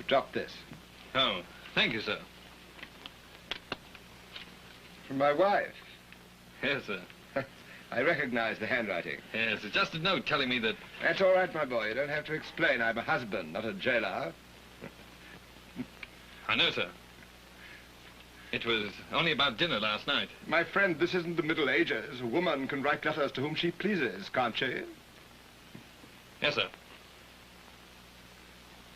Drop this. Oh, thank you, sir. From my wife. Yes, sir. I recognize the handwriting. Yes, it's just a note telling me that... That's all right, my boy. You don't have to explain. I'm a husband, not a jailer. I know, sir. It was only about dinner last night. My friend, this isn't the Middle Ages. A woman can write letters to whom she pleases, can't she? Yes, sir.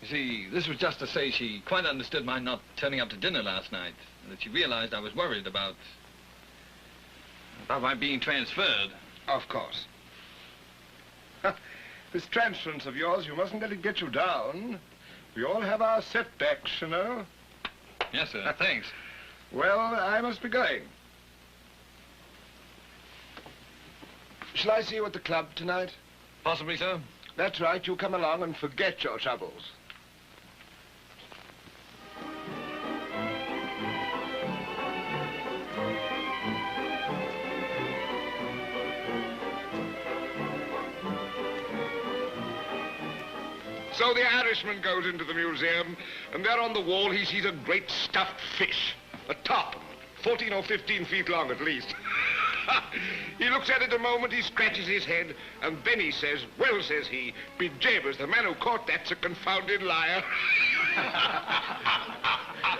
You see, this was just to say she quite understood my not turning up to dinner last night, and that she realized I was worried about my being transferred. Of course. This transference of yours, you mustn't let it get you down. We all have our setbacks, you know. Yes, sir. Thanks. Well, I must be going. Shall I see you at the club tonight? Possibly, sir. That's right. You come along and forget your troubles. So the Irishman goes into the museum, and there on the wall he sees a great stuffed fish, a top, 14 or 15 feet long at least. He looks at it a moment, he scratches his head, and then he says, well, says he, be jabers, the man who caught that's a confounded liar.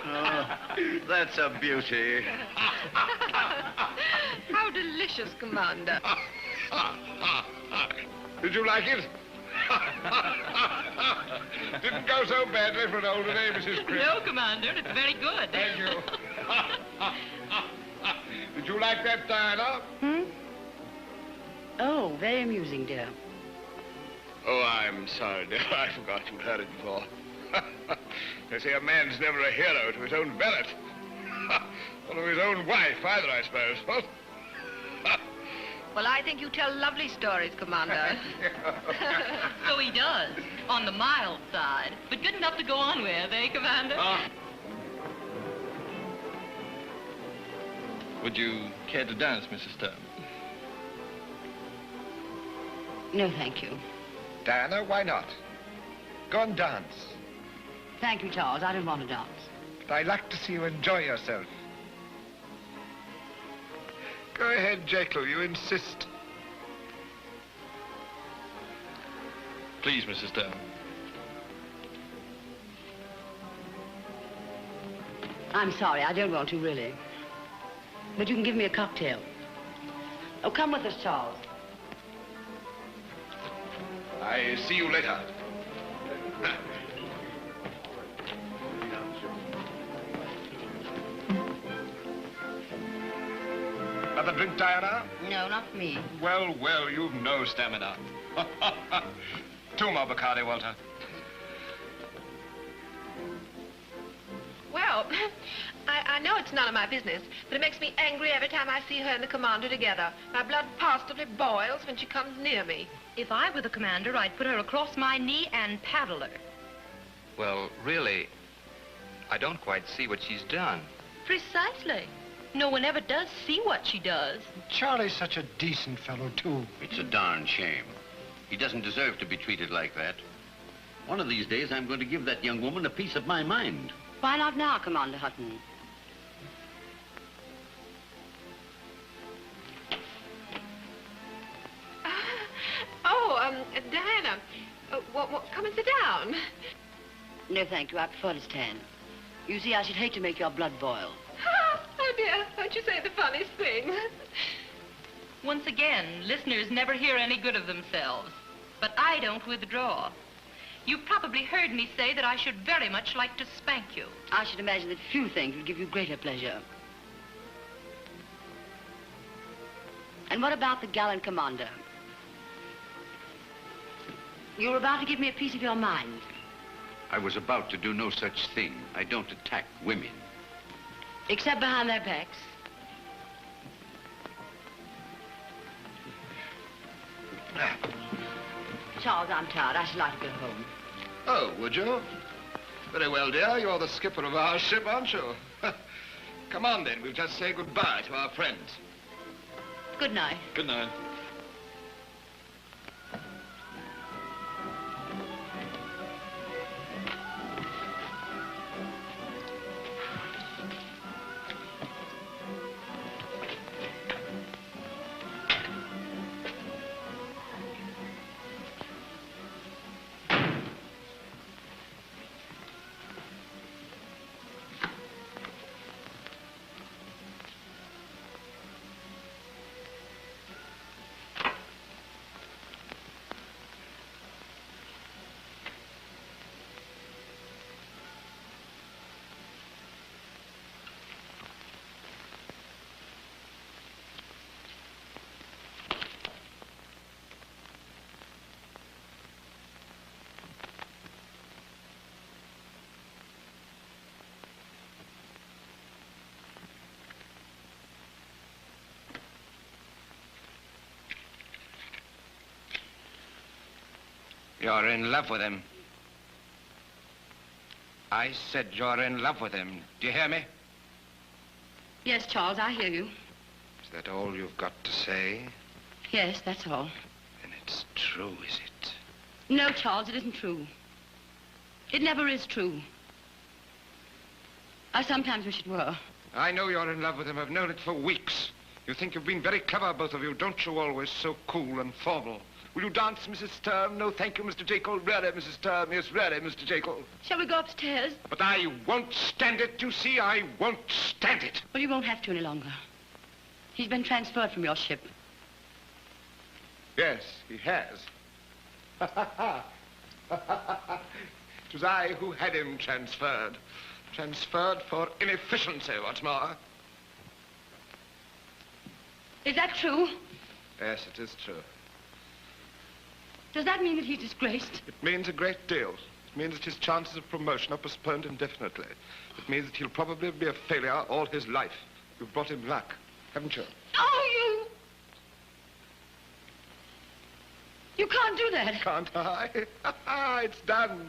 Oh, that's a beauty. How delicious, Commander. Did you like it? Didn't go so badly for an older day, Mrs. Chris. No, Commander, it's very good. Thank you. Did you like that, Diana? Oh, very amusing, dear. Oh, I'm sorry, dear. I forgot you'd heard it before. They say a man's never a hero to his own valet. Or to his own wife, either, I suppose. What? Well, I think you tell lovely stories, Commander. So he does, on the mild side, but good enough to go on with, eh, Commander? Would you care to dance, Mrs. Stone? No, thank you. Diana, why not? Go and dance. Thank you, Charles. I don't want to dance. But I'd like to see you enjoy yourself. Go ahead, Jekyll, you insist. Please, Mrs. Stone. I'm sorry, I don't want to, really. But you can give me a cocktail. Oh, come with us, Charles. I see you later. Another drink, Diana? No, not for me. Well, well, you've no stamina. Two more, Bacardi, Walter. Well, I know it's none of my business, but it makes me angry every time I see her and the Commander together. My blood positively boils when she comes near me. If I were the Commander, I'd put her across my knee and paddle her. Well, really, I don't quite see what she's done. Precisely. No one ever does see what she does. Charlie's such a decent fellow, too. It's a darn shame. He doesn't deserve to be treated like that. One of these days, I'm going to give that young woman a piece of my mind. Why not now, Commander Hutton? Diana, come and sit down. No, thank you. I prefer to stand. You see, I should hate to make your blood boil. Oh, dear, don't you say the funniest thing. Once again, listeners never hear any good of themselves. But I don't withdraw. You've probably heard me say that I should very much like to spank you. I should imagine that few things would give you greater pleasure. And what about the gallant Commander? You were about to give me a piece of your mind. I was about to do no such thing. I don't attack women. Except behind their backs. Charles, I'm tired. I should like to go home. Oh, would you? Very well, dear. You're the skipper of our ship, aren't you? Come on, then. We'll just say goodbye to our friends. Good night. Good night. You're in love with him. I said you're in love with him. Do you hear me? Yes, Charles, I hear you. Is that all you've got to say? Yes, that's all. Then it's true, is it? No, Charles, it isn't true. It never is true. I sometimes wish it were. I know you're in love with him. I've known it for weeks. You think you've been very clever, both of you, don't you? Always so cool and formal. Will you dance, Mrs. Sturm? No, thank you, Mr. Jekyll. Really, Mrs. Sturm. Yes, really, Mr. Jekyll. Shall we go upstairs? But I won't stand it, you see. I won't stand it. Well, you won't have to any longer. He's been transferred from your ship. Yes, he has. It was I who had him transferred. Transferred for inefficiency, what's more. Is that true? Yes, it is true. Does that mean that he's disgraced? It means a great deal. It means that his chances of promotion are postponed indefinitely. It means that he'll probably be a failure all his life. You've brought him luck, haven't you? Oh, you can't do that. Can't I? It's done.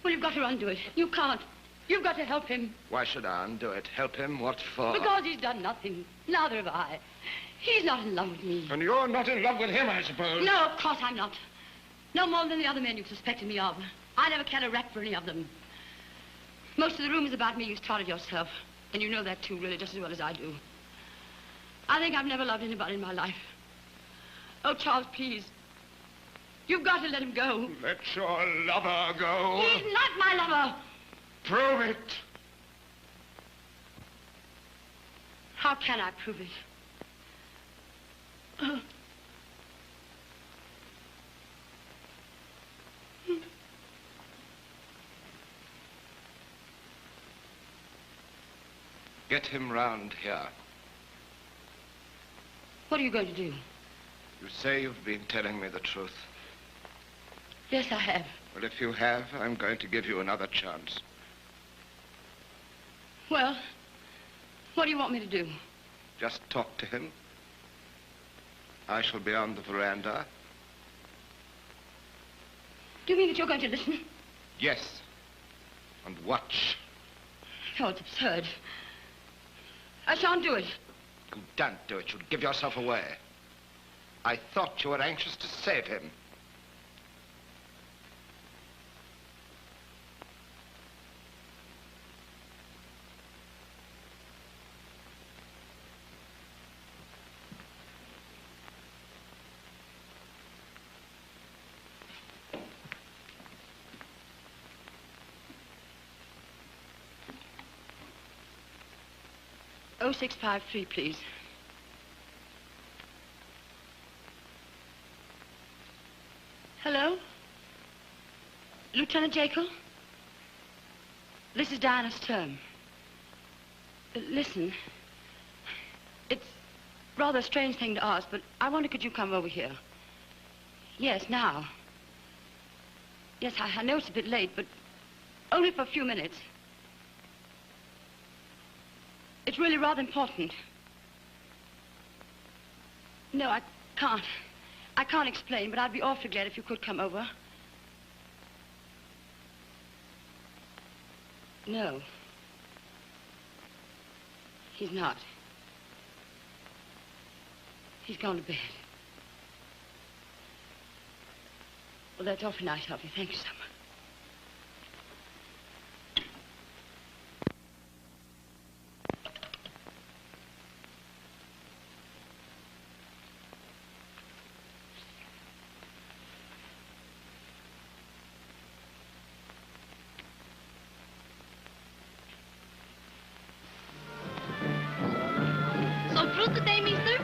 Well, you've got to undo it. You can't. You've got to help him. Why should I undo it? Help him? What for? Because he's done nothing. Neither have I. He's not in love with me. And you're not in love with him, I suppose? No, of course I'm not. No more than the other men you've suspected me of. I never cared a rap for any of them. Most of the rumors about me you started yourself. And you know that, too, really, just as well as I do. I think I've never loved anybody in my life. Oh, Charles, please. You've got to let him go. Let your lover go. He's not my lover. Prove it. How can I prove it? Get him round here. What are you going to do? You say you've been telling me the truth. Yes, I have. Well, if you have, I'm going to give you another chance. Well, what do you want me to do? Just talk to him. I shall be on the veranda. Do you mean that you're going to listen? Yes. And watch. Oh, it's absurd. I shan't do it. You don't do it. You'll give yourself away. I thought you were anxious to save him. Oh, 0653, please. Hello? Lieutenant Jekyll? This is Diana Sturm. Listen, it's rather a strange thing to ask, but I wonder, could you come over here? Yes, now. Yes, I know it's a bit late, but only for a few minutes. It's really rather important. No, I can't. I can't explain, but I'd be awfully glad if you could come over. No. He's not. He's gone to bed. Well, that's awfully nice of you. Thank you so much. Today, mister?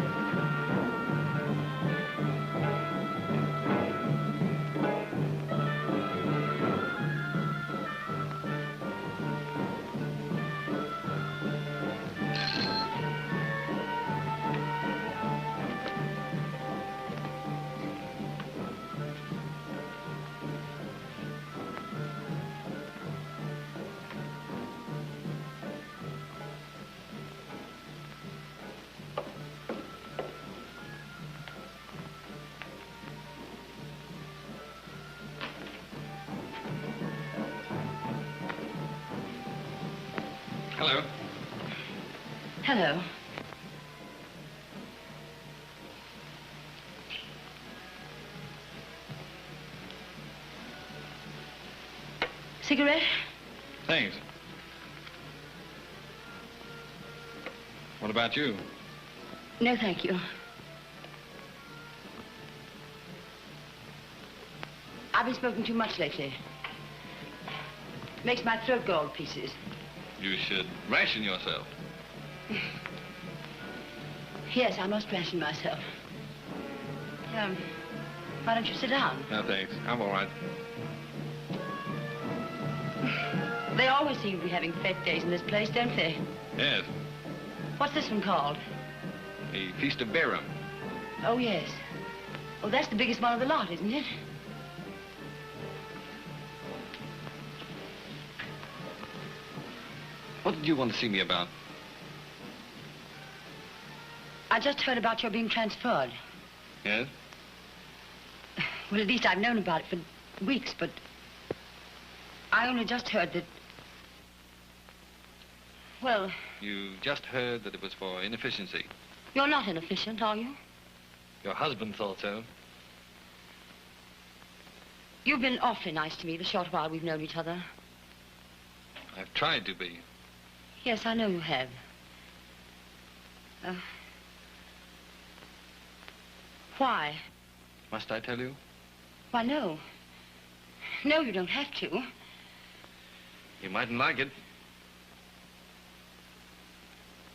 Hello. Hello. Cigarette? Thanks. What about you? No, thank you. I've been smoking too much lately. Makes my throat go all to pieces. You should ration yourself. Yes, I must ration myself. Why don't you sit down? No, thanks. I'm all right. They always seem to be having fete days in this place, don't they? Yes. What's this one called? The Feast of Bairam. Oh, yes. Oh, that's the biggest one of the lot, isn't it? What did you want to see me about? I just heard about your being transferred. Yes? Well, at least I've known about it for weeks, but I only just heard that... Well... You just heard that it was for inefficiency. You're not inefficient, are you? Your husband thought so. You've been awfully nice to me the short while we've known each other. I've tried to be. Yes, I know you have. Why? Must I tell you? Why, no. No, you don't have to. You mightn't like it.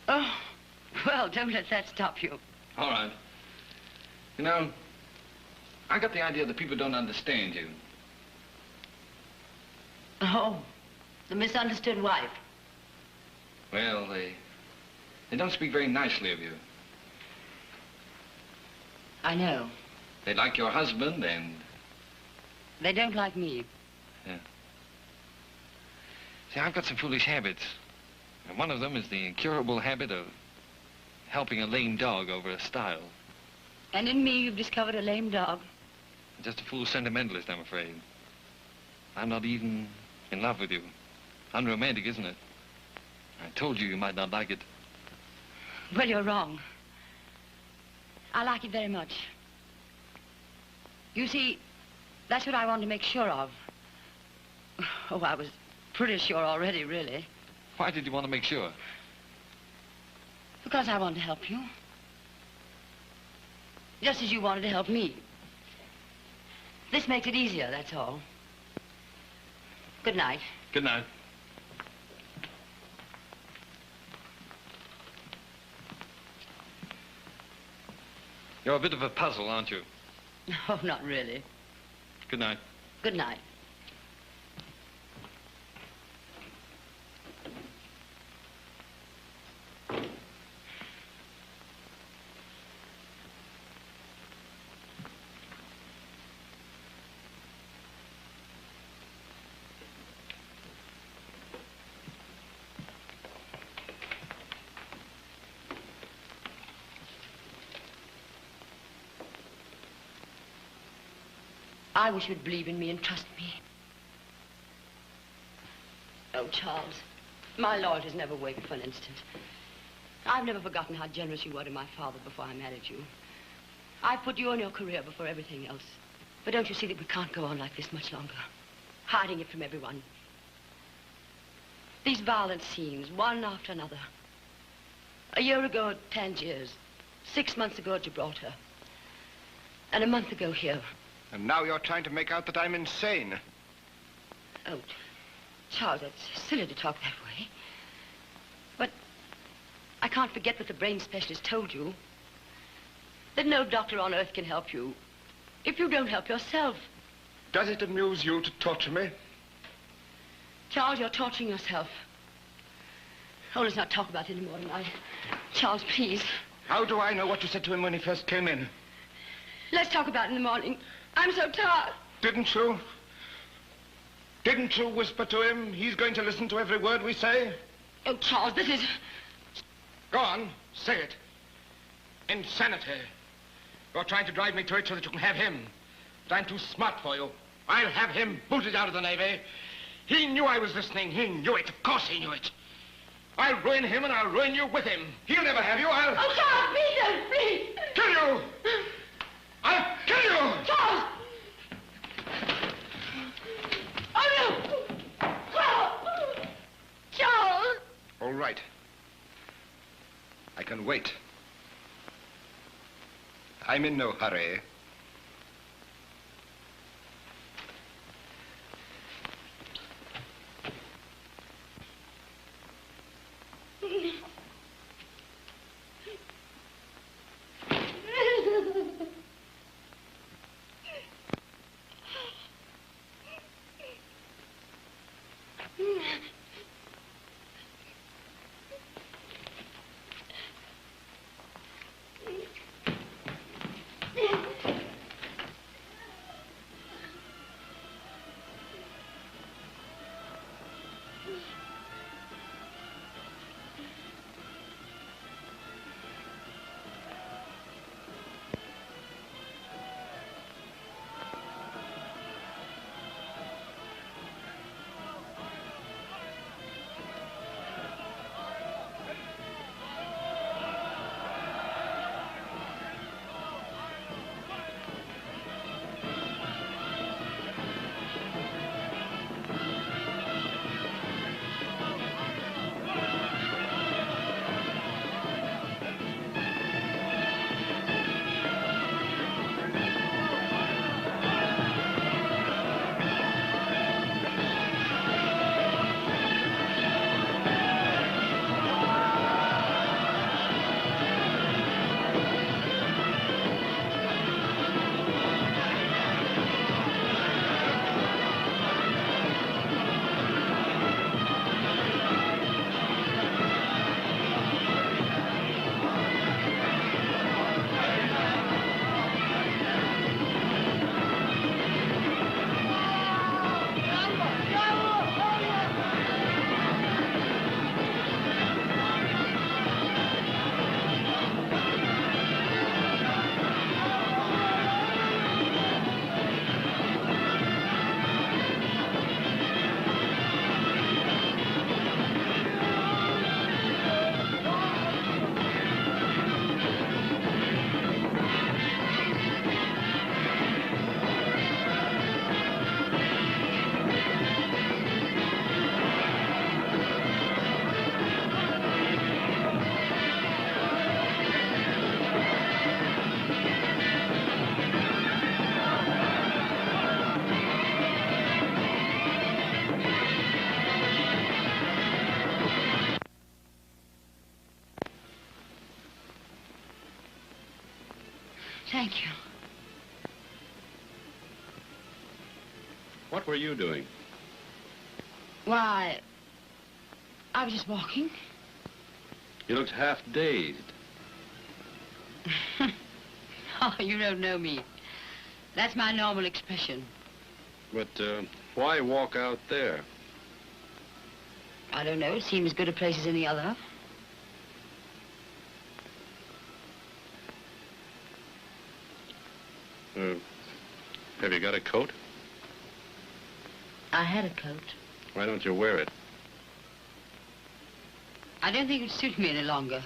Oh, well, don't let that stop you. All right. You know, I got the idea that people don't understand you. Oh, the misunderstood wife. Well, they don't speak very nicely of you. I know. They like your husband and... They don't like me. Yeah. See, I've got some foolish habits. And one of them is the incurable habit of helping a lame dog over a stile. And in me, you've discovered a lame dog. I'm just a fool sentimentalist, I'm afraid. I'm not even in love with you. Unromantic, isn't it? I told you you might not like it. Well, you're wrong. I like it very much. You see, that's what I wanted to make sure of. Oh, I was pretty sure already, really. Why did you want to make sure? Because I wanted to help you. Just as you wanted to help me. This makes it easier, that's all. Good night. Good night. You're a bit of a puzzle, aren't you? No, not really. Good night. Good night. I wish you'd believe in me and trust me. Oh, Charles, my loyalty's never wavered for an instant. I've never forgotten how generous you were to my father before I married you. I put you and your career before everything else. But don't you see that we can't go on like this much longer? Hiding it from everyone. These violent scenes, one after another. A year ago at Tangiers, 6 months ago at Gibraltar, and a month ago here. And now you're trying to make out that I'm insane. Oh, Charles, that's silly to talk that way. But I can't forget what the brain specialist told you. That no doctor on earth can help you if you don't help yourself. Does it amuse you to torture me? Charles, you're torturing yourself. Oh, let's not talk about it anymore tonight. Charles, please. How do I know what you said to him when he first came in? Let's talk about it in the morning. I'm so tired. Didn't you? Didn't you whisper to him he's going to listen to every word we say? Oh, Charles, this is... Go on, say it. Insanity. You're trying to drive me to it so that you can have him. But I'm too smart for you. I'll have him booted out of the Navy. He knew I was listening. He knew it. Of course he knew it. I'll ruin him and I'll ruin you with him. He'll never have you. I'll... Oh, Charles, please, please. Kill you! I'll kill you! Charles! Oh, no! Charles! Charles! All right. I can wait. I'm in no hurry. Thank you. What were you doing? Why, I was just walking. You looked half dazed. Oh, you don't know me. That's my normal expression. But why walk out there? I don't know. It seems as good a place as any other. Have you got a coat? I had a coat. Why don't you wear it? I don't think it would suit me any longer.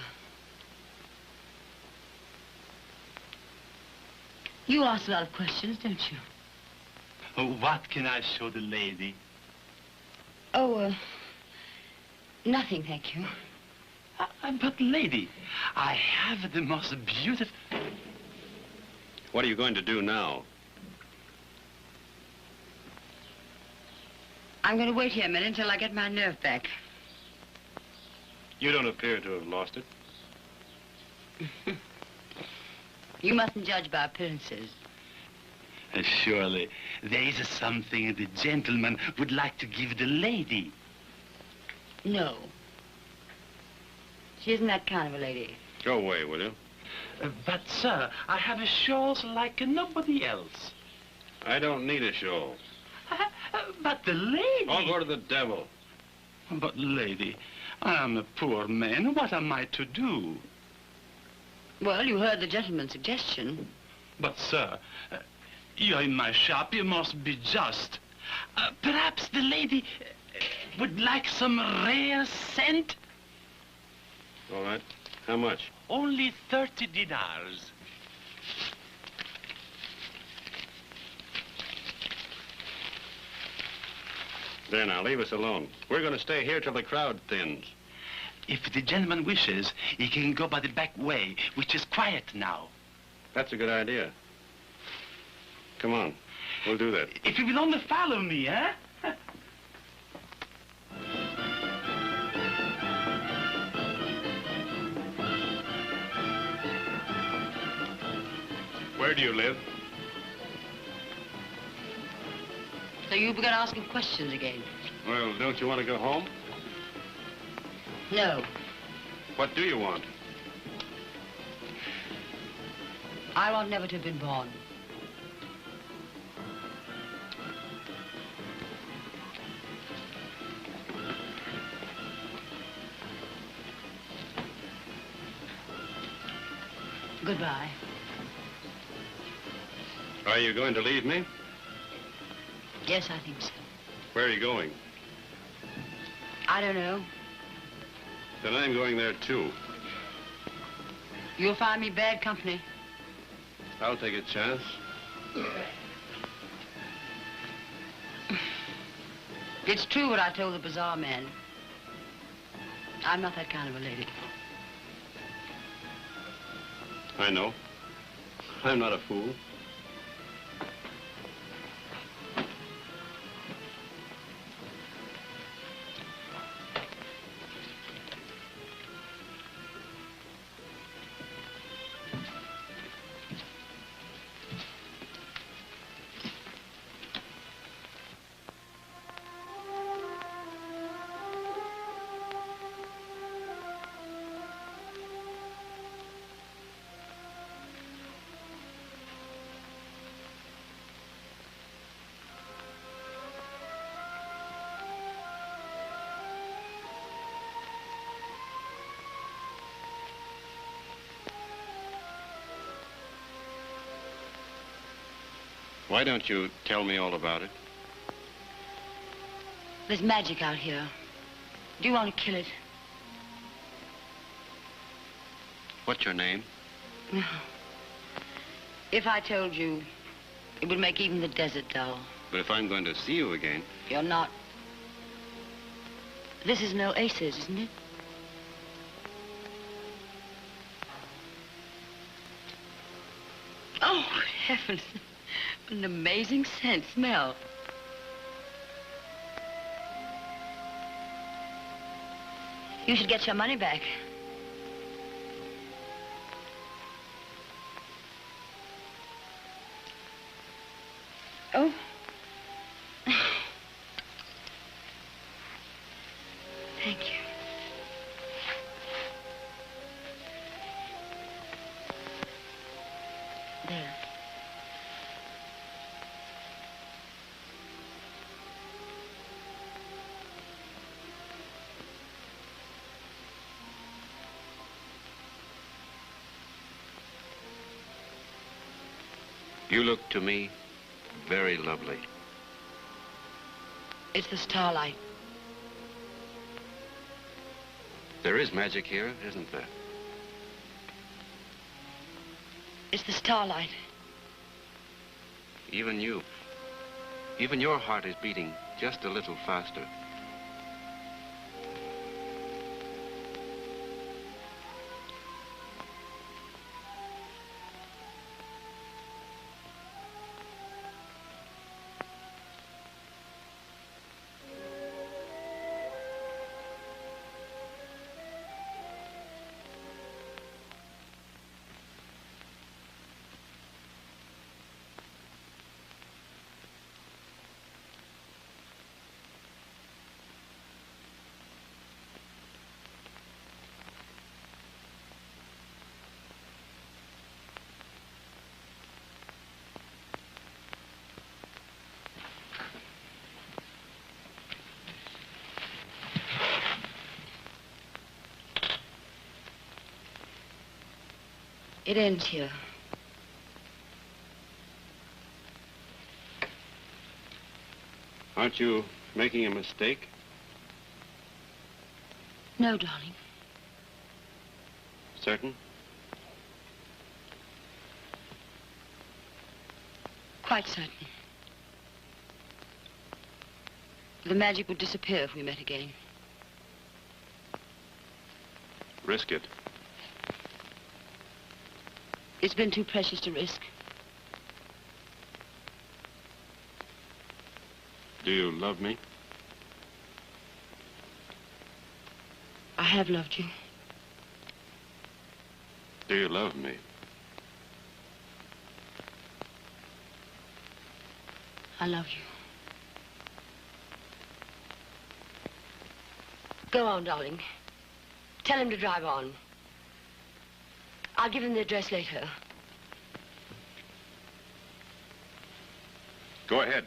You ask a lot of questions, don't you? Oh, what can I show the lady? Oh, nothing, thank you. But, lady, I have the most beautiful... What are you going to do now? I'm going to wait here a minute until I get my nerve back. You don't appear to have lost it. You mustn't judge by appearances. Surely, there is something the gentleman would like to give the lady. No. She isn't that kind of a lady. Go away, will you? But, sir, I have a shawls like nobody else. I don't need a shawl. But the lady... I'll go to the devil. But, lady, I am a poor man. What am I to do? Well, you heard the gentleman's suggestion. But, sir, you're in my shop. You must be just. Perhaps the lady would like some rare scent? All right. How much? Only 30 dinars. There, now, leave us alone. We're going to stay here till the crowd thins. If the gentleman wishes, he can go by the back way, which is quiet now. That's a good idea. Come on. We'll do that. If you will only follow me, eh? Where do you live? So you began asking questions again? Well, don't you want to go home? No. What do you want? I want never to have been born. Goodbye. Are you going to leave me? Yes, I think so. Where are you going? I don't know. Then I'm going there, too. You'll find me bad company. I'll take a chance. It's true what I told the bazaar man. I'm not that kind of a lady. I know. I'm not a fool. Why don't you tell me all about it? There's magic out here. Do you want to kill it? What's your name? No. If I told you, it would make even the desert dull. But if I'm going to see you again... You're not. This is no aces, isn't it? Oh, heavens. What an amazing scent. Smell. You should get your money back. Oh. Thank you. There. You look to me very lovely. It's the starlight. There is magic here, isn't there? It's the starlight. Even you. Even your heart is beating just a little faster. It ends here. Aren't you making a mistake? No, darling. Certain? Quite certain. The magic would disappear if we met again. Risk it. It's been too precious to risk. Do you love me? I have loved you. Do you love me? I love you. Go on, darling. Tell him to drive on. I'll give him the address later. Go ahead.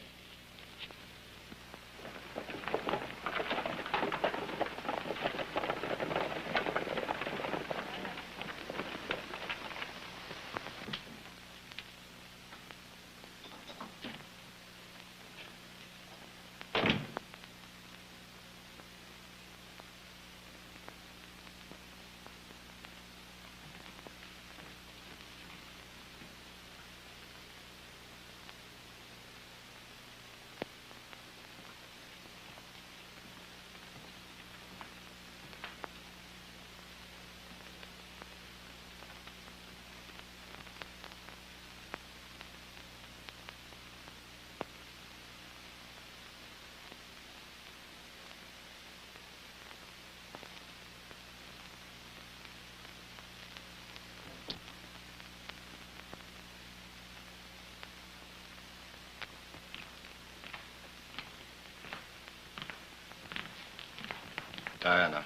Diana.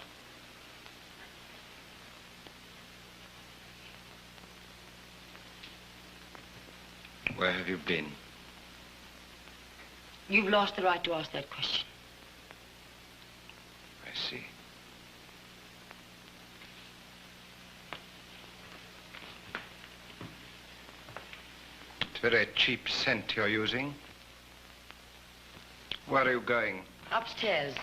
Where have you been? You've lost the right to ask that question. I see. It's very cheap scent you're using. Where are you going? Upstairs.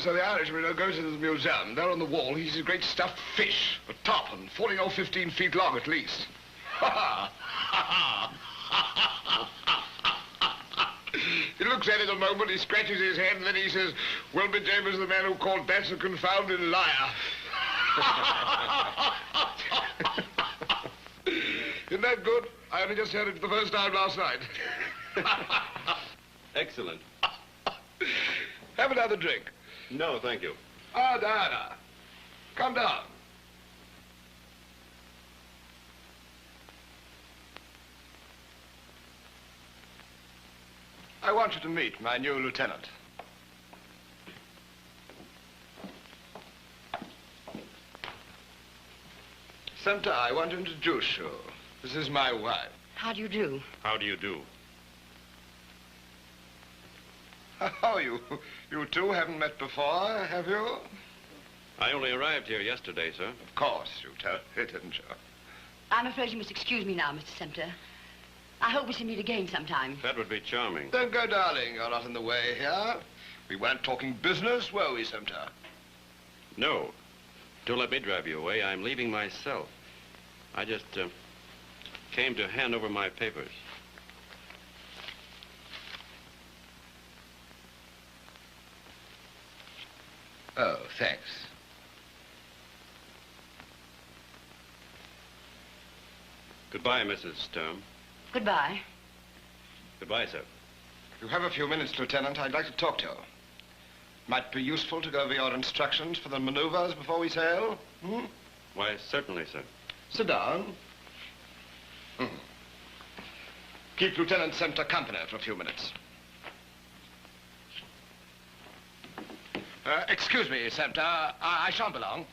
So the Irishman goes into the museum. There on the wall, he sees a great stuffed fish, a top, and 14 or 15 feet long at least. He looks at it a moment, he scratches his head, and then he says, "Well be James is the man who called that's a confounded liar." Isn't that good? I only just heard it for the first time last night. Excellent. Have another drink. No, thank you. Ah, Diana, come down. I want you to meet my new lieutenant. Sumter, I want to introduce you. This is my wife. How do you do? How do you do? Oh, you two haven't met before, have you? I only arrived here yesterday, sir. Of course, you told me, didn't you? I'm afraid you must excuse me now, Mr. Sumter. I hope we shall meet again sometime. That would be charming. Don't go, darling. You're not in the way here. We weren't talking business, were we, Sumter? No. Don't let me drive you away. I'm leaving myself. I just came to hand over my papers. Oh, thanks. Goodbye, Mrs. Sturm. Goodbye. Goodbye, sir. If you have a few minutes, Lieutenant, I'd like to talk to you. Might be useful to go over your instructions for the maneuvers before we sail. Hmm? Why, certainly, sir. Sit down. Keep Lieutenant Sumter company for a few minutes. Excuse me, Sumter. I shan't be long.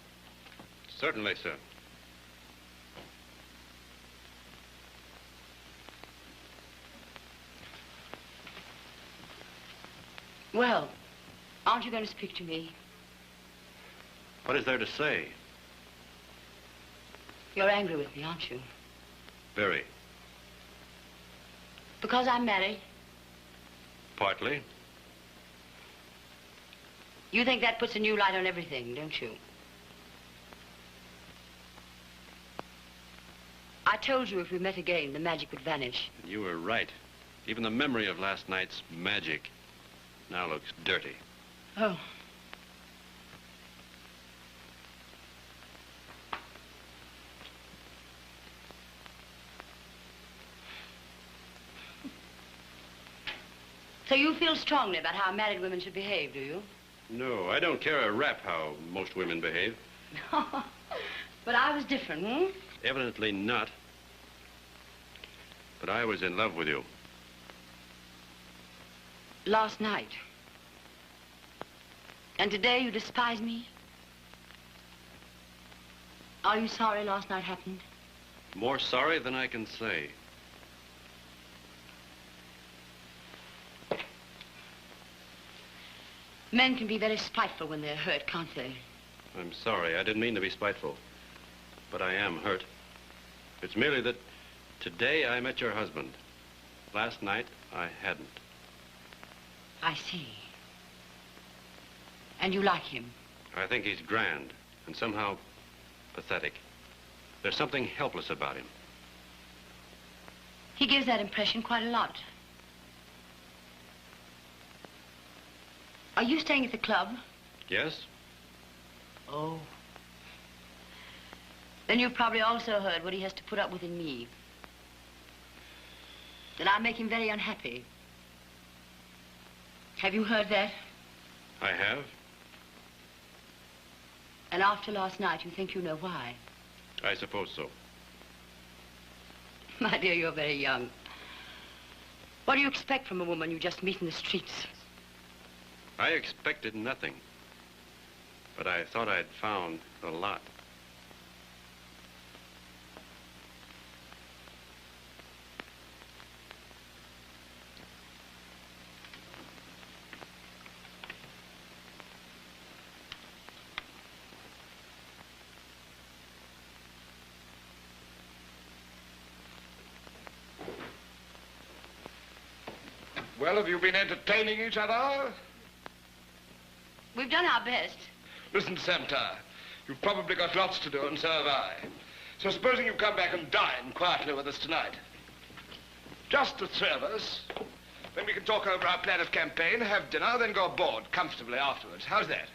Certainly, sir. Well, aren't you going to speak to me? What is there to say? You're angry with me, aren't you? Very. Because I'm married? Partly. You think that puts a new light on everything, don't you? I told you if we met again, the magic would vanish. You were right. Even the memory of last night's magic now looks dirty. Oh. So you feel strongly about how married women should behave, do you? No, I don't care a rap how most women behave. But I was different, hmm? Evidently not. But I was in love with you. Last night. And today you despise me? Are you sorry last night happened? More sorry than I can say. Men can be very spiteful when they're hurt, can't they? I'm sorry. I didn't mean to be spiteful. But I am hurt. It's merely that today I met your husband. Last night, I hadn't. I see. And you like him? I think he's grand and somehow pathetic. There's something helpless about him. He gives that impression quite a lot. Are you staying at the club? Yes? Oh. Then you've probably also heard what he has to put up with in me. That I make him very unhappy. Have you heard that? I have. And after last night, you think you know why? I suppose so. My dear, you're very young. What do you expect from a woman you just meet in the streets? I expected nothing. But I thought I'd found a lot. Well, have you been entertaining each other? We've done our best. Listen, Sumter, you've probably got lots to do, and so have I. So supposing you come back and dine quietly with us tonight. Just the three of us. Then we can talk over our plan of campaign, have dinner, then go aboard comfortably afterwards. How's that?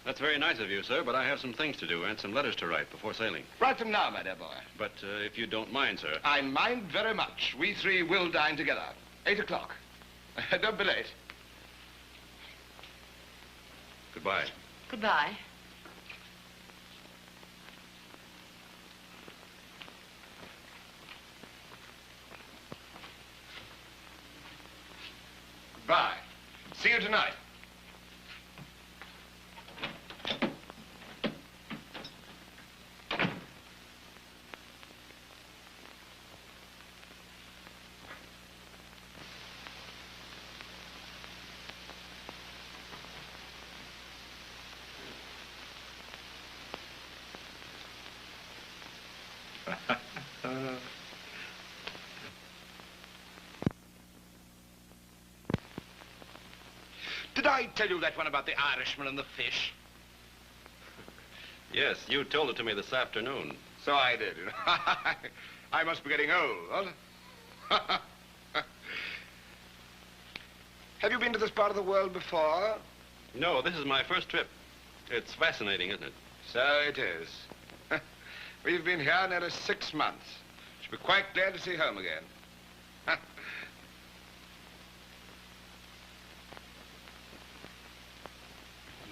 That's very nice of you, sir, but I have some things to do and some letters to write before sailing. Write them now, my dear boy. But if you don't mind, sir. I mind very much. We three will dine together. 8 o'clock. Don't be late. Goodbye. Goodbye. Goodbye. See you tonight. Did I tell you that one about the Irishman and the fish? Yes, you told it to me this afternoon. So I did. I must be getting old. Have you been to this part of the world before? No, this is my first trip. It's fascinating, isn't it? So it is. We've been here nearly 6 months. Should be quite glad to see home again.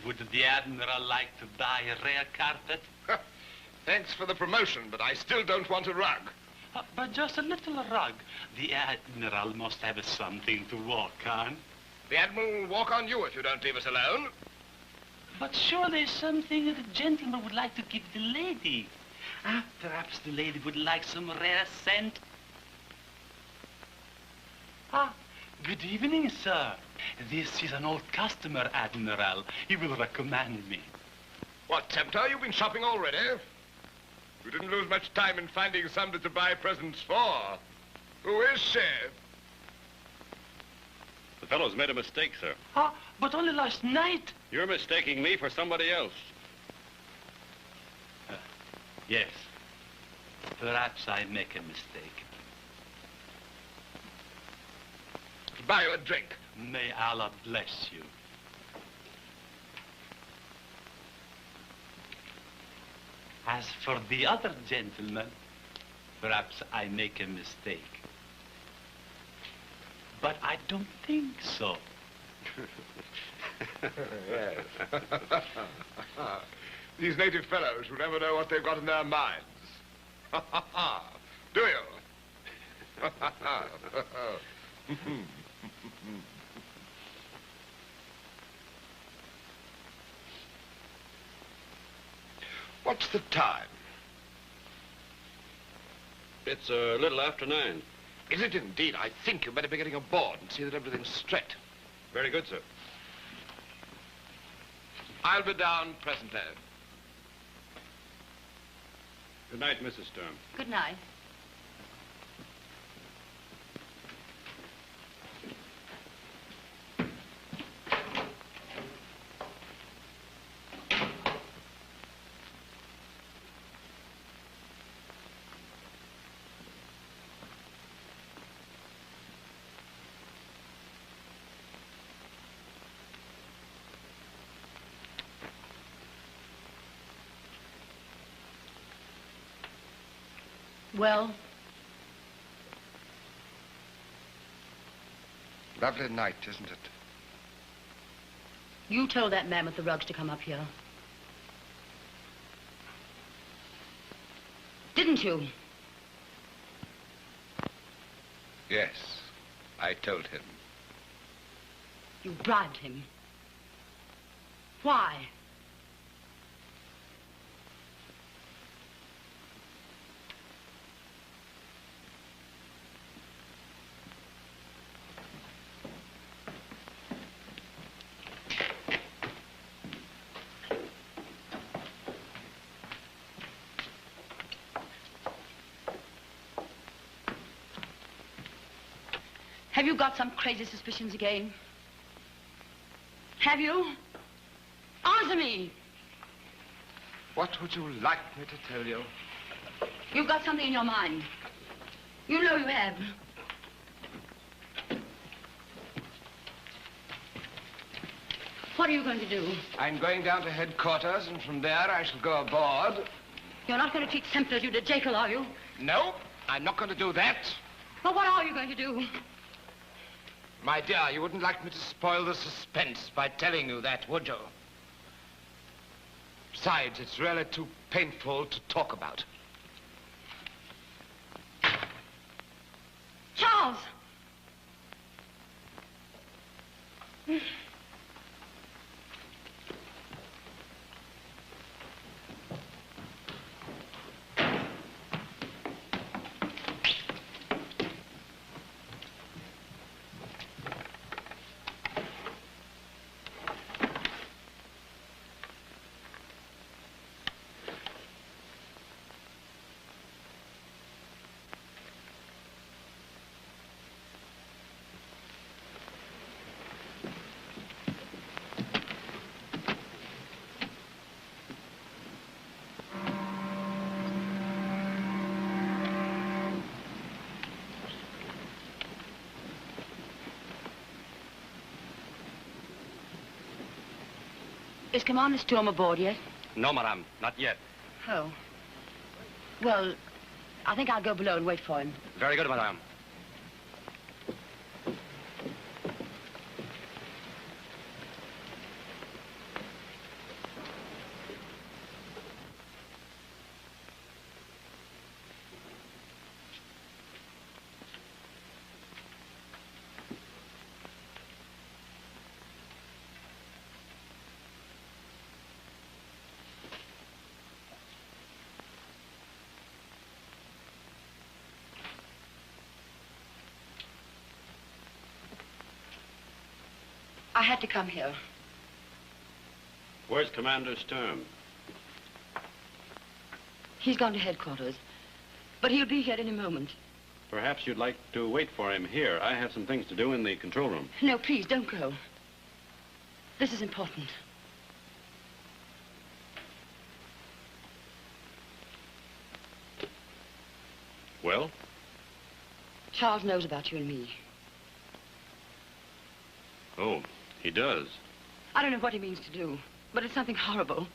Would the Admiral like to buy a rare carpet? Thanks for the promotion, but I still don't want a rug. But just a little rug. The Admiral must have something to walk on. The Admiral will walk on you if you don't leave us alone. But surely something the gentleman would like to give the lady. Perhaps the lady would like some rare scent. Good evening, sir. This is an old customer, Admiral. He will recommend me. What, Tempter? You've been shopping already? You didn't lose much time in finding somebody to buy presents for. Who is she? The fellow's made a mistake, sir. But only last night. You're mistaking me for somebody else. Yes. Perhaps I make a mistake. Buy you a drink. May Allah bless you. As for the other gentleman, perhaps I make a mistake. But I don't think so. Yes. These native fellows who never know what they've got in their minds. Do you? What's the time? It's a little after 9. Is it indeed? I think you better be getting aboard and see that everything's straight. Very good, sir. I'll be down presently. Good night, Mrs. Sturm. Good night. Well? Lovely night, isn't it? You told that man with the rugs to come up here. Didn't you? Yes, I told him. You bribed him. Why? Have you got some crazy suspicions again? Have you? Answer me. What would you like me to tell you? You've got something in your mind. You know you have. What are you going to do? I'm going down to headquarters, and from there I shall go aboard. You're not going to treat Templar as you did Jekyll, are you? No, I'm not going to do that. Well, what are you going to do? My dear, you wouldn't like me to spoil the suspense by telling you that, would you? Besides, it's really too painful to talk about. Charles! Is Commander Storm aboard yet? No, madame, not yet. Oh. Well, I think I'll go below and wait for him. Very good, madame. I had to come here. Where's Commander Sturm? He's gone to headquarters. But he'll be here any moment. Perhaps you'd like to wait for him here. I have some things to do in the control room. No, please, don't go. This is important. Well? Charles knows about you and me. Oh, he does. I don't know what he means to do, but it's something horrible.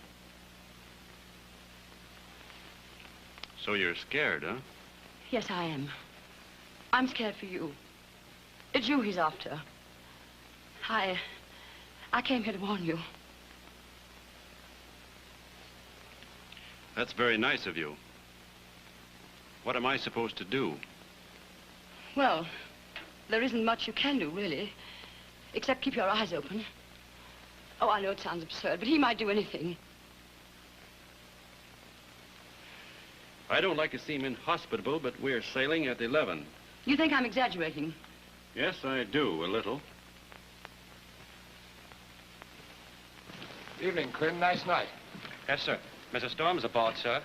So you're scared, huh? Yes, I am. I'm scared for you. It's you he's after. I came here to warn you. That's very nice of you. What am I supposed to do? Well, there isn't much you can do, really, except keep your eyes open. Oh, I know it sounds absurd, but he might do anything. I don't like to seem inhospitable, but we're sailing at 11. You think I'm exaggerating? Yes, I do, a little. Evening, Quinn. Nice night. Yes, sir. Mrs. Storm's aboard, sir.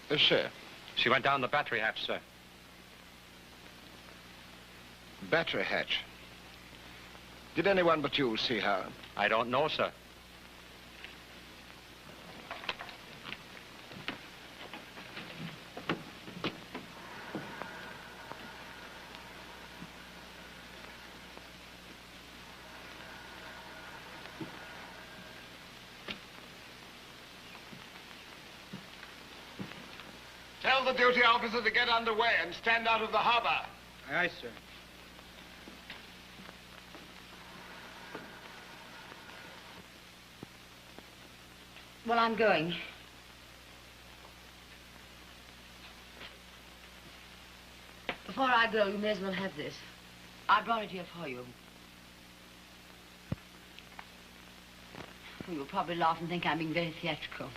Is she? She went down the battery hatch, sir. Battery hatch. Did anyone but you see her? I don't know, sir. Tell the duty officer to get underway and stand out of the harbor. Aye, sir. Well, I'm going. Before I go, you may as well have this. I brought it here for you. You'll probably laugh and think I'm being very theatrical.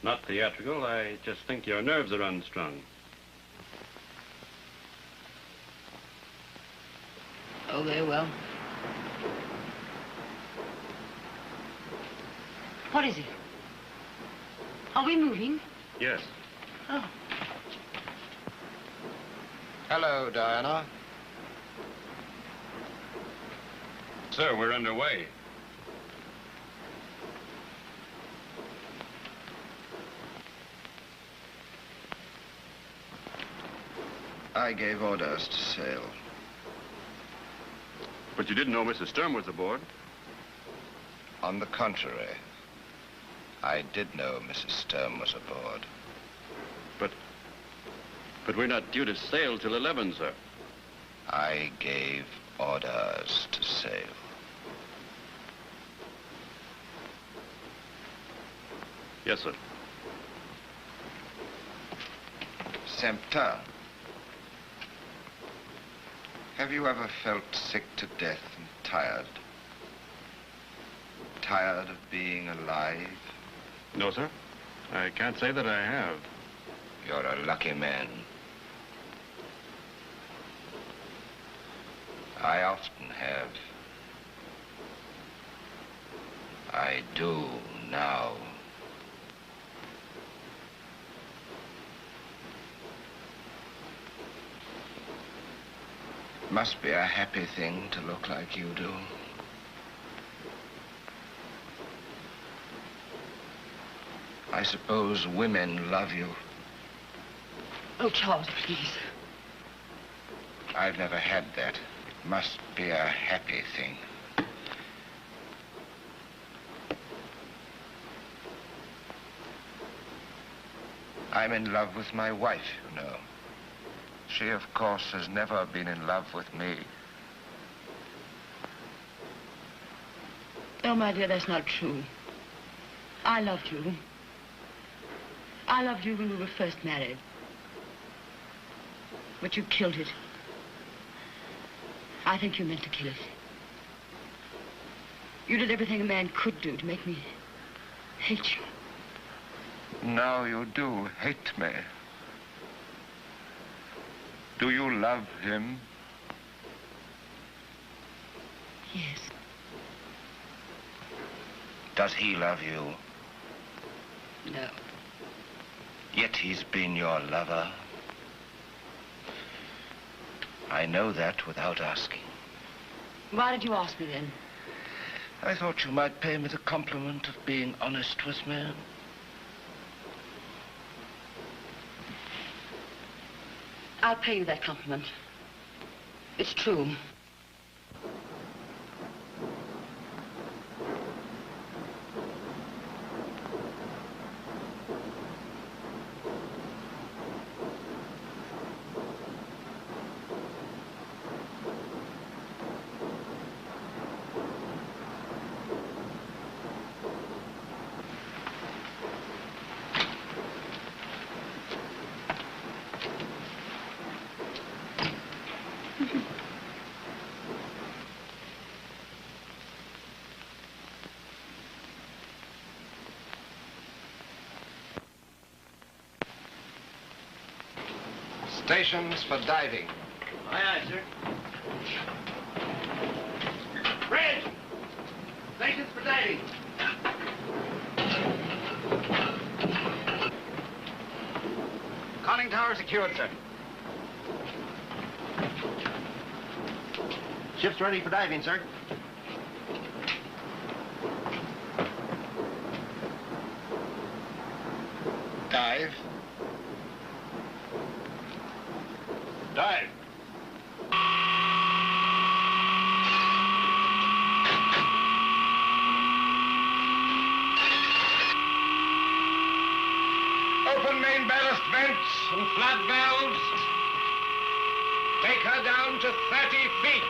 Not theatrical. I just think your nerves are unstrung. Oh, very well. What is it? Are we moving? Yes. Oh. Hello, Diana. Sir, we're underway. I gave orders to sail. But you didn't know Mrs. Sturm was aboard? On the contrary, I did know Mrs. Sturm was aboard. But we're not due to sail till 11, sir. I gave orders to sail. Yes, sir. Sempter, have you ever felt sick to death and tired? Tired of being alive? No, sir. I can't say that I have. You're a lucky man. I often have. I do now. Must be a happy thing to look like you do. I suppose women love you. Oh, Charles, please. I've never had that. It must be a happy thing. I'm in love with my wife, you know. She, of course, has never been in love with me. Oh, my dear, that's not true. I loved you. I loved you when we were first married. But you killed it. I think you meant to kill it. You did everything a man could do to make me hate you. Now you do hate me. Do you love him? Yes. Does he love you? No. Yet he's been your lover. I know that without asking. Why did you ask me then? I thought you might pay me the compliment of being honest with me. I'll pay you that compliment. It's true. Stations for diving. Aye, aye, sir. Bridge! Stations for diving. Conning tower secured, sir. Ship's ready for diving, sir. Dive. Dive. Open main ballast vents and flat valves. Take her down to 30 feet.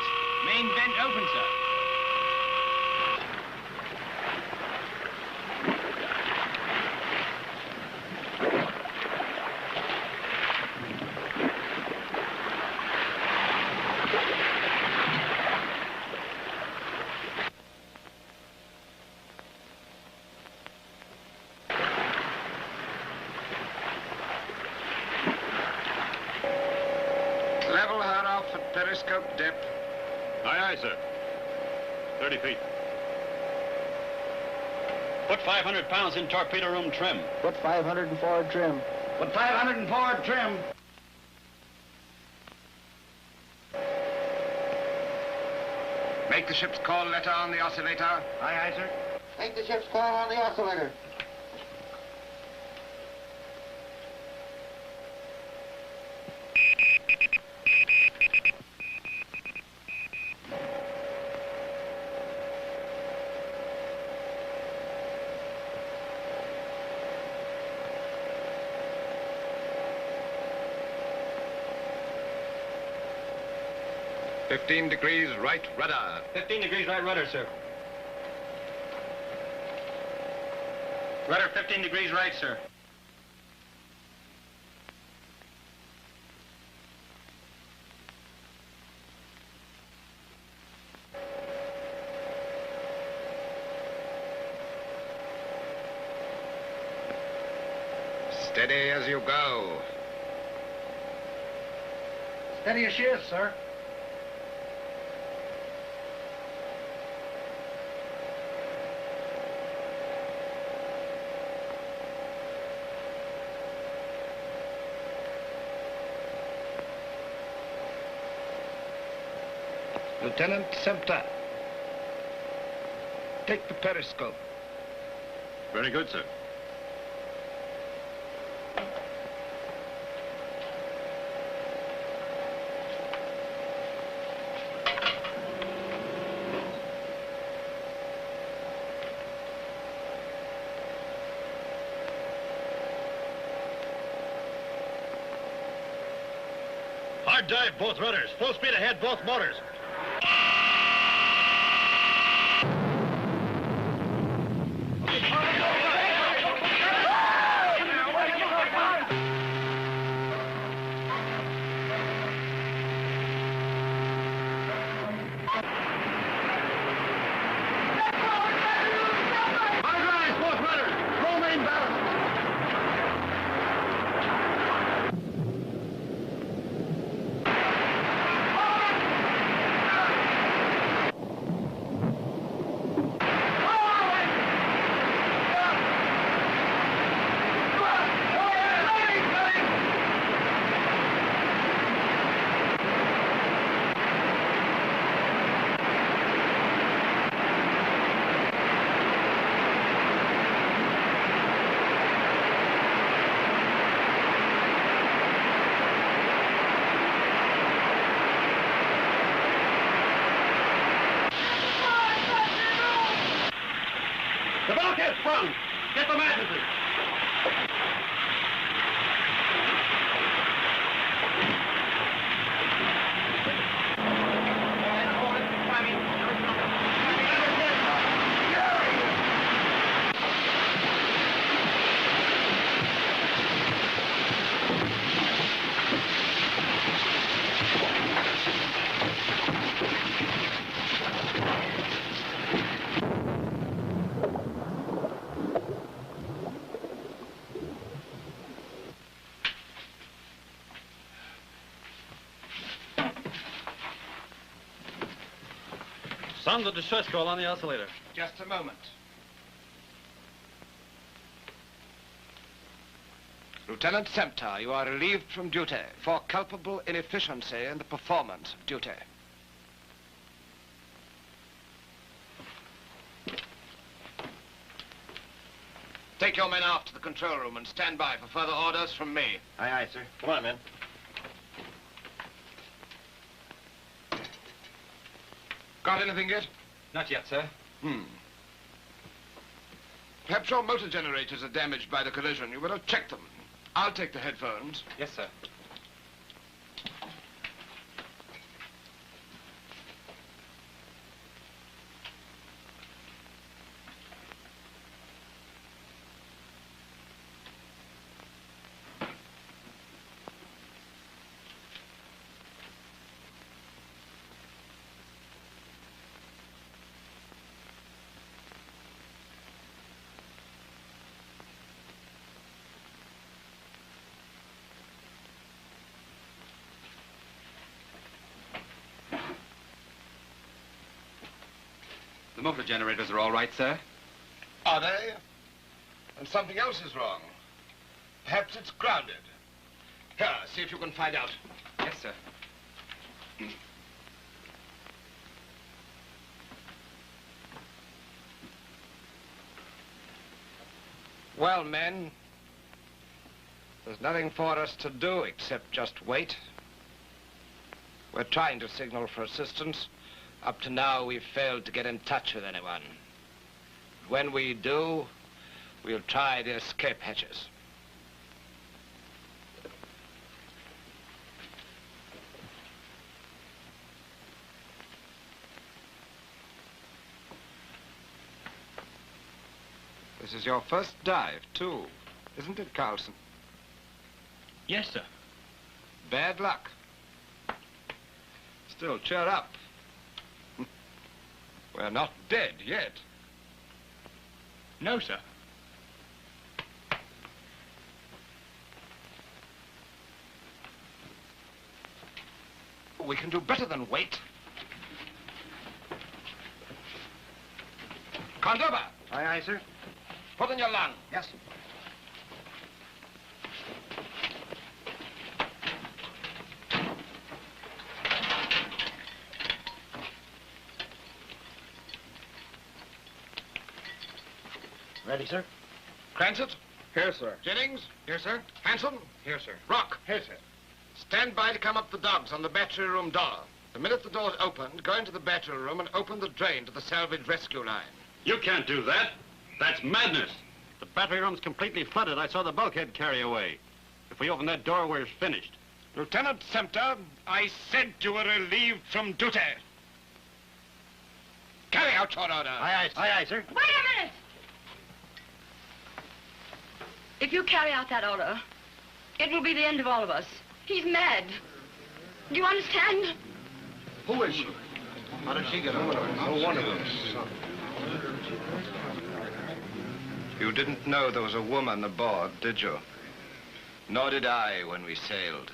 Main vent open, sir. Level her off at periscope depth. Aye, aye, sir. 30 feet. Put 500 pounds in torpedo room trim. Put 500 in forward trim. Put 500 in forward trim. Make the ship's call letter on the oscillator. Aye, aye, sir. Make the ship's call on the oscillator. "15 degrees right rudder. 15 degrees right rudder, sir. Rudder 15 degrees right, sir. Steady as you go. Steady as she is, sir. Lieutenant Sempter, take the periscope. Very good, sir. Hard dive, both rudders. Full speed ahead, both motors. bulkhead's sprung! Get the mattresses! Sound the distress call on the oscillator. Just a moment. Lieutenant Sempter, you are relieved from duty for culpable inefficiency in the performance of duty. Take your men aft to the control room and stand by for further orders from me. Aye, aye, sir. Come on, men. Got anything yet? Not yet, sir. Perhaps your motor generators are damaged by the collision. You better check them. I'll take the headphones. Yes, sir. The motor generators are all right, sir. Are they? And something else is wrong. Perhaps it's grounded. Here, see if you can find out. Yes, sir. Well, men, there's nothing for us to do except just wait. We're trying to signal for assistance. Up to now, we've failed to get in touch with anyone. When we do, we'll try the escape hatches. This is your first dive, too, isn't it, Carlson? Yes, sir. Bad luck. Still, cheer up. We're not dead yet. No, sir. We can do better than wait. Condover! Aye, aye, sir. Put in your lung. Yes. Ready, sir? Cransett? Here, sir. Jennings? Here, sir. Hanson? Here, sir. Rock? Here, sir. Stand by to come up the dogs on the battery room door. The minute the door's opened, go into the battery room and open the drain to the salvage rescue line. You can't do that. That's madness. The battery room's completely flooded. I saw the bulkhead carry away. If we open that door, we're finished. Lieutenant Sempter, I said you were relieved from duty. Carry out your order. Aye, aye, aye, aye, sir. Wait a minute! If you carry out that order, it will be the end of all of us. He's mad. Do you understand? Who is she? How did she get over? No one of us. You didn't know there was a woman aboard, did you? Nor did I when we sailed.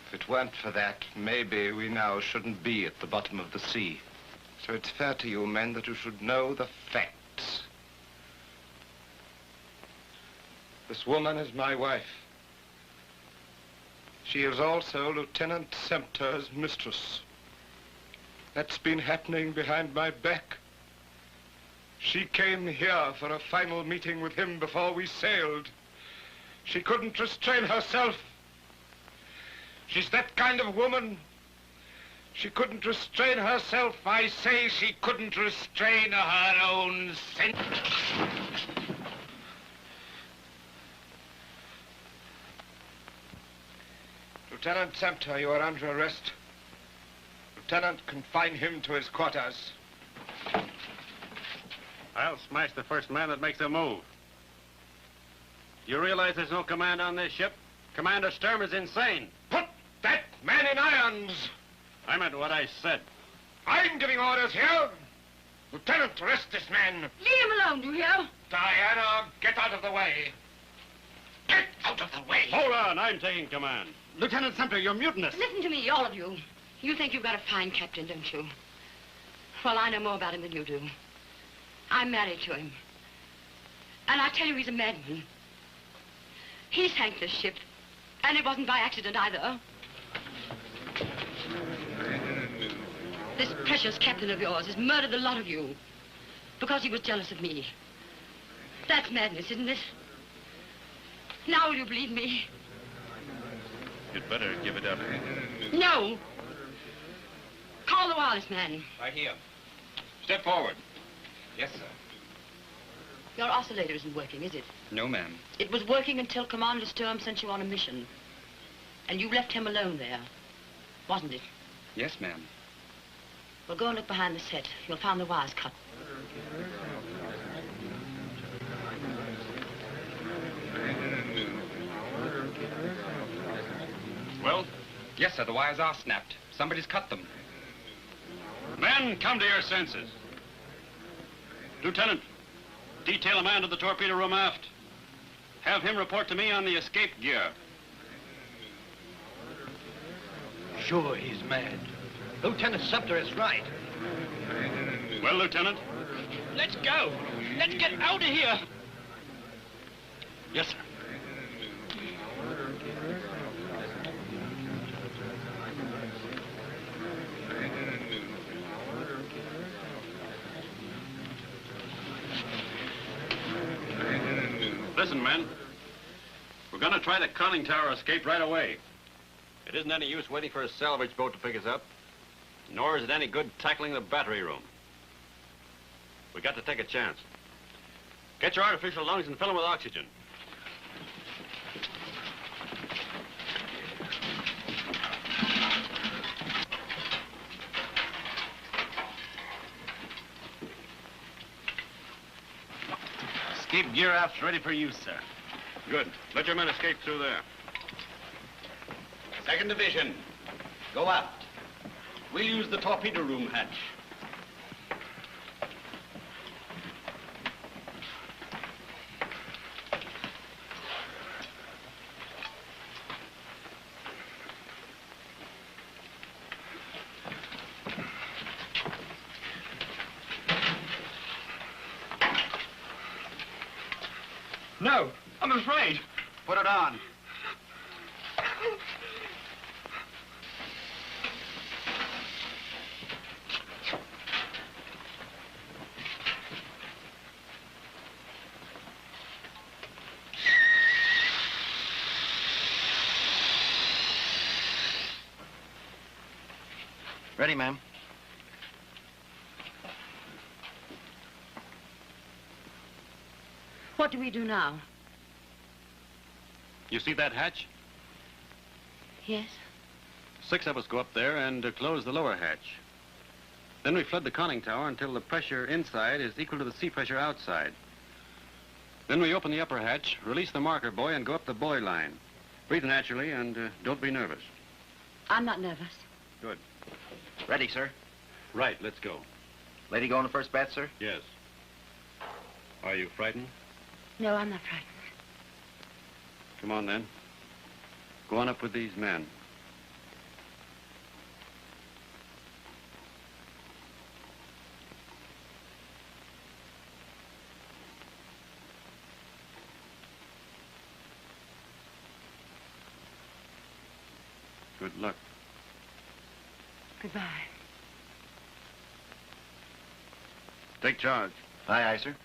If it weren't for that, maybe we now shouldn't be at the bottom of the sea. So it's fair to you men that you should know the facts. This woman is my wife. She is also Lieutenant Sempter's mistress. That's been happening behind my back. She came here for a final meeting with him before we sailed. She couldn't restrain herself. She's that kind of woman. She couldn't restrain herself. I say she couldn't restrain her own sense. Lieutenant Sempter, you are under arrest. Lieutenant, confine him to his quarters. I'll smash the first man that makes a move. You realize there's no command on this ship? Commander Sturm is insane. Put that man in irons! I meant what I said. I'm giving orders here. Lieutenant, arrest this man. Leave him alone, do you hear? Diana, get out of the way. Get out of the way. Hold on, I'm taking command. Lieutenant Sumter, you're mutinous. Listen to me, all of you. You think you've got a fine captain, don't you? Well, I know more about him than you do. I'm married to him. And I tell you, he's a madman. He sank this ship, and it wasn't by accident either. This precious captain of yours has murdered the lot of you because he was jealous of me. That's madness, isn't it? Now will you believe me? You'd better give it up. No. Call the wireless man. Right here. Step forward. Yes, sir. Your oscillator isn't working, is it? No, ma'am. It was working until Commander Sturm sent you on a mission. And you left him alone there, wasn't it? Yes, ma'am. Well, go and look behind the set. You'll find the wires cut. Well? Yes, sir, the wires are snapped. Somebody's cut them. Men, come to your senses. Lieutenant, detail a man to the torpedo room aft. Have him report to me on the escape gear. Sure, he's mad. Lieutenant Sumter is right. Well, Lieutenant? Let's go. Let's get out of here. Yes, sir. Listen, men. We're going to try the conning tower escape right away. It isn't any use waiting for a salvage boat to pick us up, nor is it any good tackling the battery room. We got to take a chance. Get your artificial lungs and fill them with oxygen. Escape gear aft's ready for use, sir. Good. Let your men escape through there. Second division, go aft. We'll use the torpedo room hatch. No, I'm afraid. Put it on. Ready, ma'am. What do we do now? You see that hatch? Yes? 6 of us go up there and close the lower hatch. Then we flood the conning tower until the pressure inside is equal to the sea pressure outside. Then we open the upper hatch, release the marker buoy, and go up the buoy line. Breathe naturally and don't be nervous. I'm not nervous. Good. Ready, sir. Right, let's go. Lady going to first bat, sir? Yes. Are you frightened? No, I'm not frightened. Come on, then. Go on up with these men. Good luck. Goodbye. Take charge. Aye, aye, sir.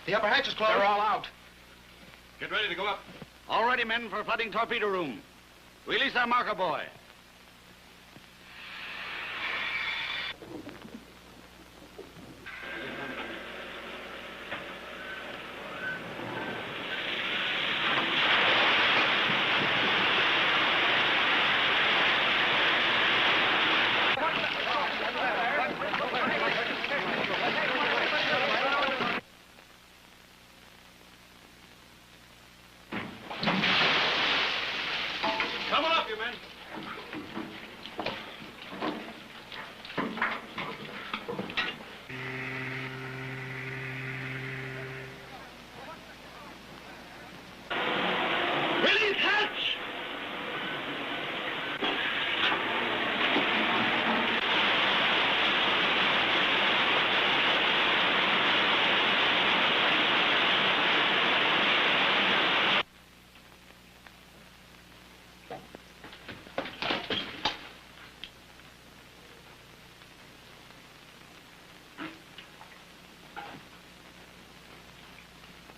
The upper hatch is closed. They're all out. Get ready to go up. All ready, men, for flooding torpedo room. Release our marker boy. Come on up, you men. Release hatch!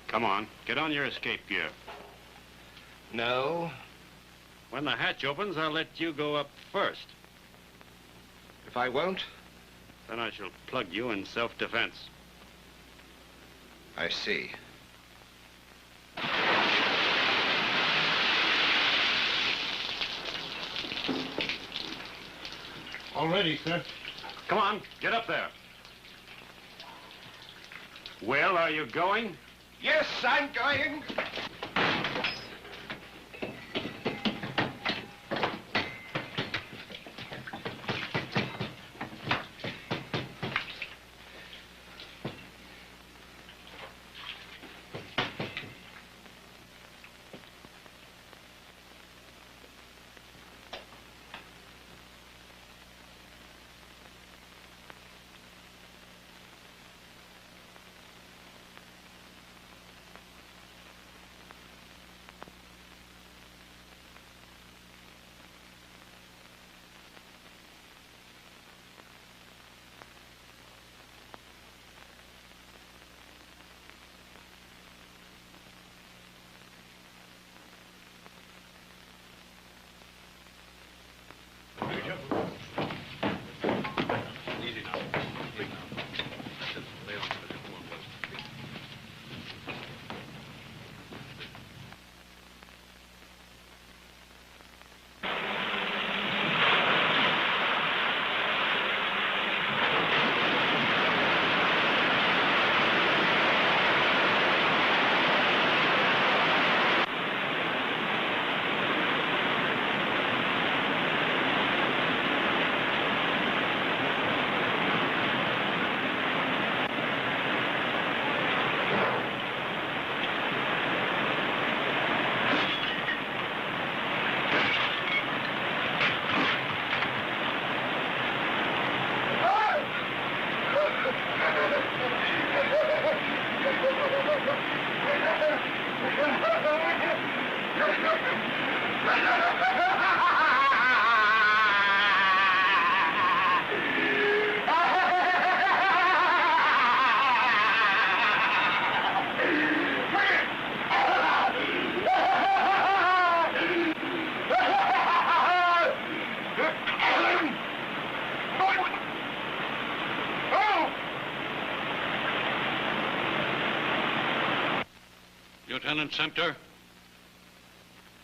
Come on, get on your escape gear. No. When the hatch opens, I'll let you go up first. If I won't? Then I shall plug you in self-defense. I see. All ready, sir. Come on, get up there. Well, are you going? Yes, I'm going. Lieutenant Sumter,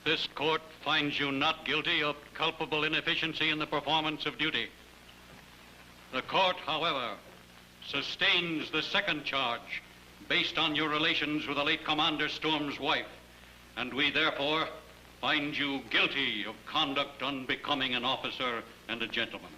this court finds you not guilty of culpable inefficiency in the performance of duty. The court, however, sustains the second charge based on your relations with the late Commander Storm's wife, and we therefore find you guilty of conduct unbecoming an officer and a gentleman.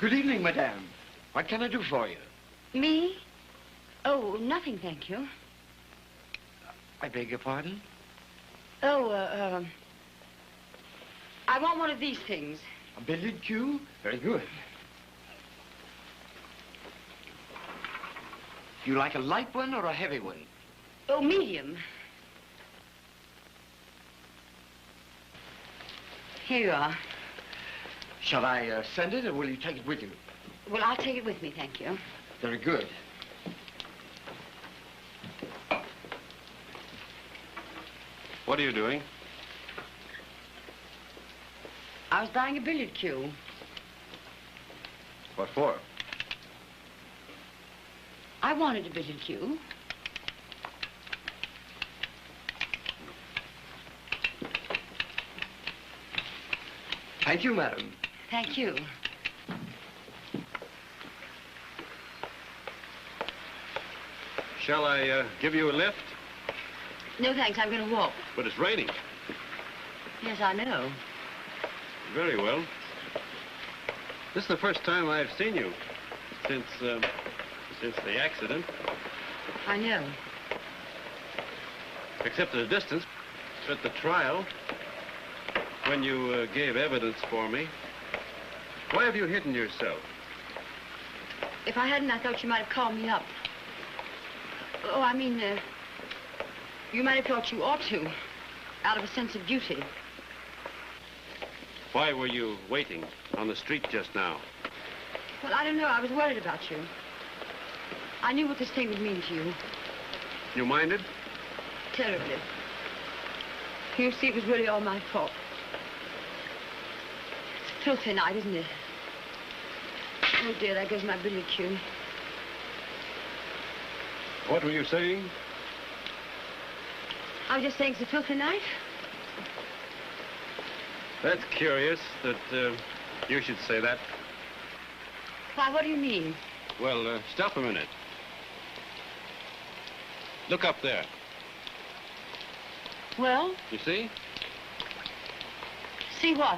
Good evening, madame. What can I do for you? Me? Oh, nothing, thank you. I beg your pardon? Oh, I want one of these things. A billiard cue? Very good. Do you like a light one or a heavy one? Oh, medium. Here you are. Shall I send it, or will you take it with you? Well, I'll take it with me, thank you. Very good. What are you doing? I was buying a billiard cue. What for? I wanted a billiard cue. Thank you, madam. Thank you. Shall I give you a lift? No, thanks. I'm going to walk. But it's raining. Yes, I know. Very well. This is the first time I've seen you since the accident. I know. Except at a distance. At the trial, when you gave evidence for me. Why have you hidden yourself? If I hadn't, I thought you might have called me up. Oh, I mean, you might have thought you ought to, out of a sense of duty. Why were you waiting on the street just now? Well, I don't know. I was worried about you. I knew what this thing would mean to you. You minded? Terribly. You see, it was really all my fault. It's a filthy night, isn't it? Oh, dear, there goes my billiard cue. What were you saying? I was just saying it's a filthy night. That's curious that you should say that. Why, what do you mean? Well, stop a minute. Look up there. Well? You see? See what?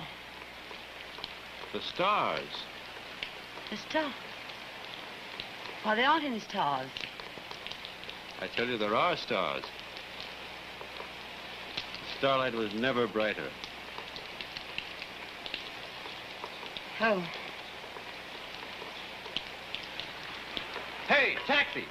The stars. The stars? Well, there aren't any stars. I tell you, there are stars. The starlight was never brighter. Oh. Hey, taxi!